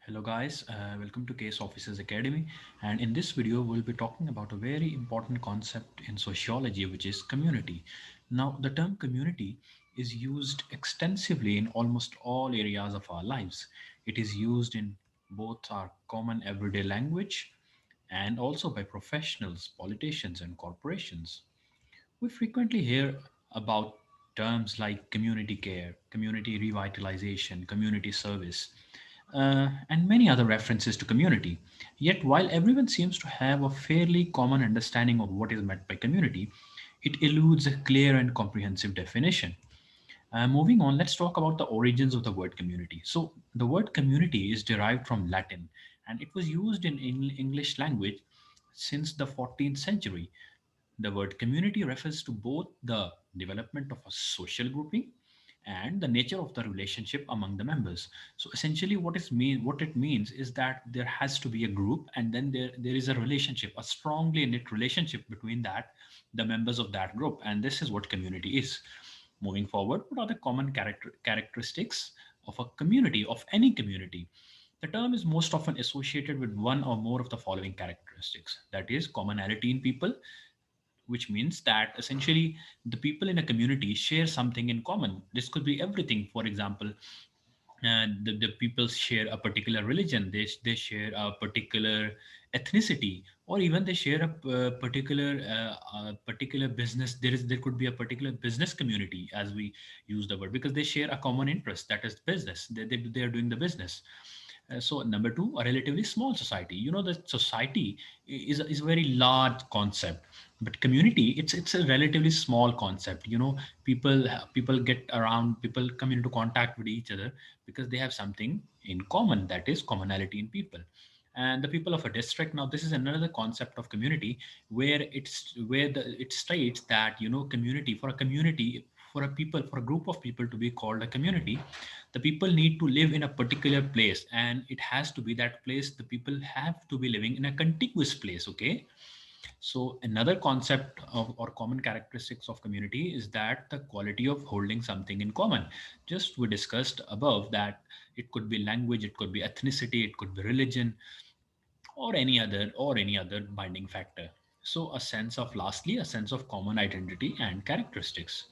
Hello guys, welcome to Case Officers Academy, and in this video we'll be talking about a very important concept in sociology, which is community. Now the term community is used extensively in almost all areas of our lives. It is used in both our common everyday language and also by professionals, politicians and corporations. We frequently hear about terms like community care, community revitalization, community service, and many other references to community. Yet, while everyone seems to have a fairly common understanding of what is meant by community, it eludes a clear and comprehensive definition. Moving on, let's talk about the origins of the word community. So, the word community is derived from Latin and it was used in English language since the 14th century. The word community refers to both the development of a social grouping and the nature of the relationship among the members. So essentially what it means is that there has to be a group and then there is a relationship, a strongly knit relationship between the members of that group, and this is what community is. Moving forward, what are the common characteristics of a community, of any community? The term is most often associated with one or more of the following characteristics, that is commonality in people, which means that essentially the people in a community share something in common. This could be everything. For example, the people share a particular religion, they share a particular ethnicity, or even they share a particular business. There could be a particular business community, as we use the word, because they share a common interest, that is business. They are doing the business. So number two, a relatively small society. You know that society is a very large concept, but community, it's a relatively small concept. People get around, people come into contact with each other because they have something in common, that is commonality in people. And the people of a district, now this is another concept of community, it states that community, for a group of people to be called a community, the people need to live in a particular place, and it has to be that place, the people have to be living in a contiguous place. Okay. So another concept of or common characteristics of community is that the quality of holding something in common. Just we discussed above that it could be language, it could be ethnicity, it could be religion, or any other binding factor. So a sense of common identity and characteristics.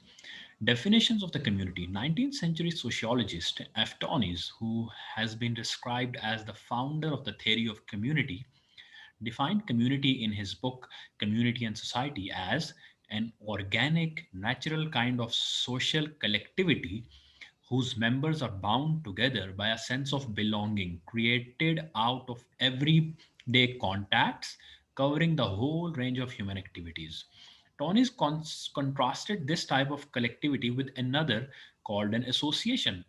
Definitions of the community. 19th century sociologist F. Taunis, who has been described as the founder of the theory of community, defined community in his book Community and Society as an organic, natural kind of social collectivity whose members are bound together by a sense of belonging created out of everyday contacts covering the whole range of human activities. Tony's contrasted this type of collectivity with another called an association,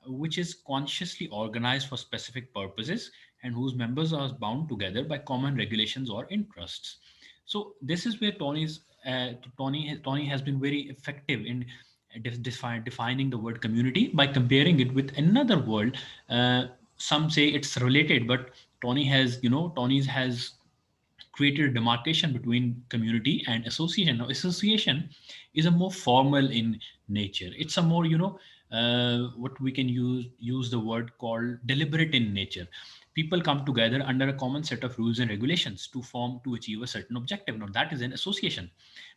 which is consciously organized for specific purposes and whose members are bound together by common regulations or interests. So this is where Tony has been very effective in defining the word community by comparing it with another word. Some say it's related, but Tony has created a demarcation between community and association. Now, association is a more formal in nature. It's a more, what we can use the word called deliberate in nature. People come together under a common set of rules and regulations to achieve a certain objective. Now, that is an association.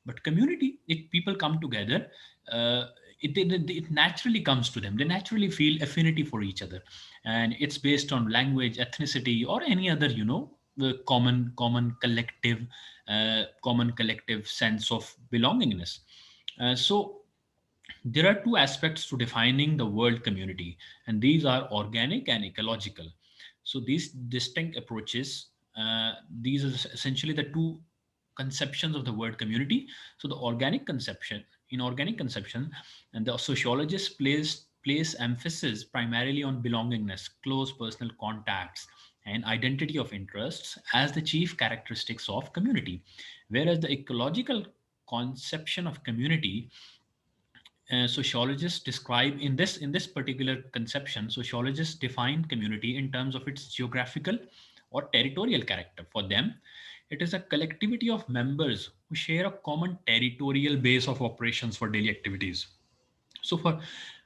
But community, people come together. Uh, it naturally comes to them. They naturally feel affinity for each other, and it's based on language, ethnicity, or any other the common collective sense of belongingness. So there are two aspects to defining the word community, and these are organic and ecological. So these distinct approaches, these are essentially the two conceptions of the word community. So the organic conception, and the sociologists place emphasis primarily on belongingness, close personal contacts, and identity of interests as the chief characteristics of community, whereas the ecological conception of community, sociologists describe in this particular conception, sociologists define community in terms of its geographical or territorial character. For them, it is a collectivity of members who share a common territorial base of operations for daily activities. So for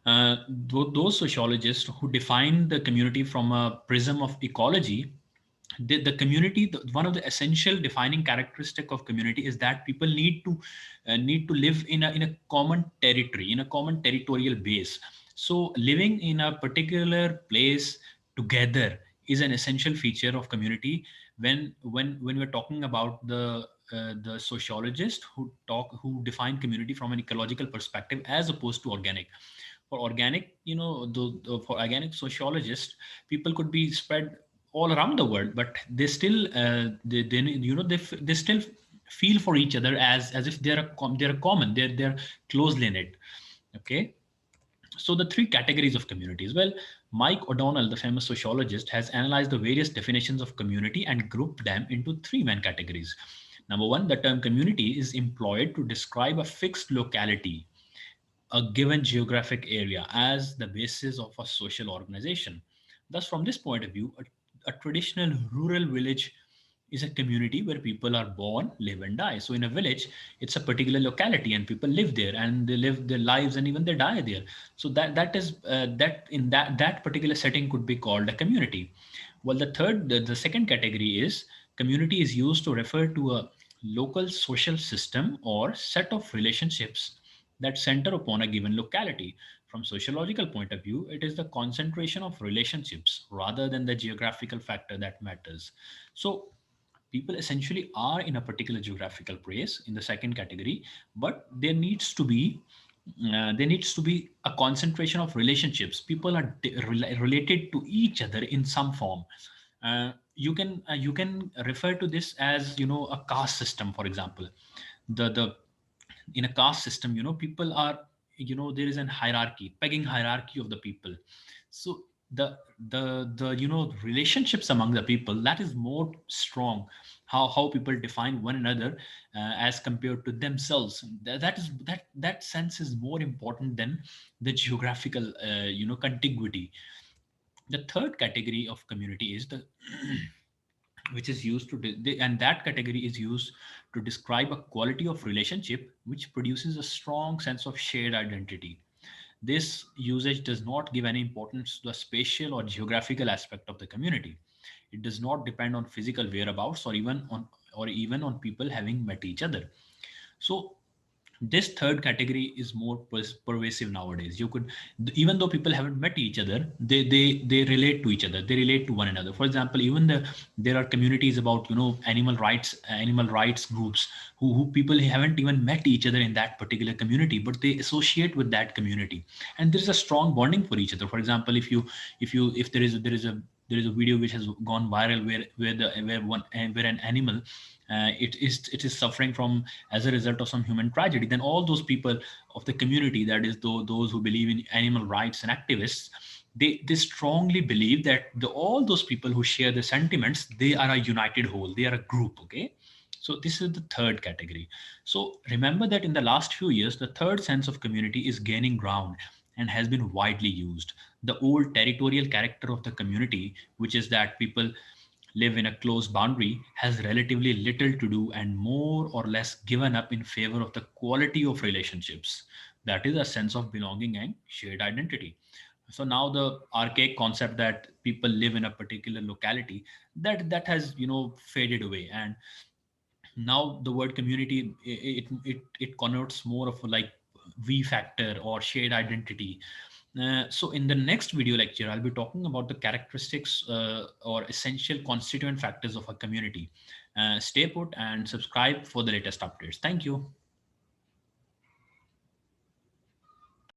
Those sociologists who define the community from a prism of ecology, the community, one of the essential defining characteristic of community is that people need to live in a common territory, in a common territorial base. So living in a particular place together is an essential feature of community. When we're talking about the sociologists who define community from an ecological perspective as opposed to organic. For organic, for organic sociologists, people could be spread all around the world, but they still they still feel for each other as if they're a common, they're closely knit. Okay, so the three categories of communities. Well, Mike O'Donnell, the famous sociologist, has analyzed the various definitions of community and grouped them into three main categories. Number one, the term community is employed to describe a fixed locality, a given geographic area, as the basis of a social organization. Thus, from this point of view, a traditional rural village is a community where people are born, live, and die. So, in a village, it's a particular locality, and people live there, and they live their lives, and even they die there. So that is that in that particular setting could be called a community. Well, the second category is community is used to refer to a local social system or set of relationships that center upon a given locality. From sociological point of view, it is the concentration of relationships rather than the geographical factor that matters. So people essentially are in a particular geographical place in the second category, but there needs to be a concentration of relationships. People are related to each other in some form. You can refer to this as, a caste system, for example. The In a caste system, people are, there is an hierarchy, pegging hierarchy of the people. So the relationships among the people, that is more strong. How people define one another as compared to themselves, that sense is more important than the geographical contiguity. The third category of community is the which is used to and that category is used to describe a quality of relationship which produces a strong sense of shared identity. This usage does not give any importance to the spatial or geographical aspect of the community. It does not depend on physical whereabouts or even on people having met each other. So this third category is more pervasive nowadays. You could, even though people haven't met each other, they relate to each other, they relate to one another. For example, even there are communities about, animal rights groups who people haven't even met each other in that particular community, but they associate with that community, and there is a strong bonding for each other. For example, if there is a video which has gone viral where an animal, it is suffering from as a result of some human tragedy, then all those people of the community, that is those who believe in animal rights and activists, they strongly believe that all those people who share the sentiments, they are a united whole, they are a group. Okay, so this is the third category. So remember that in the last few years, the third sense of community is gaining ground and has been widely used. The old territorial character of the community, which is that people live in a close boundary, has relatively little to do and more or less given up in favor of the quality of relationships. That is a sense of belonging and shared identity. So now the archaic concept that people live in a particular locality, that has faded away, and now the word community, it connotes more of a like v factor or shared identity. So in the next video lecture, I'll be talking about the characteristics or essential constituent factors of a community. Stay put and subscribe for the latest updates. Thank you.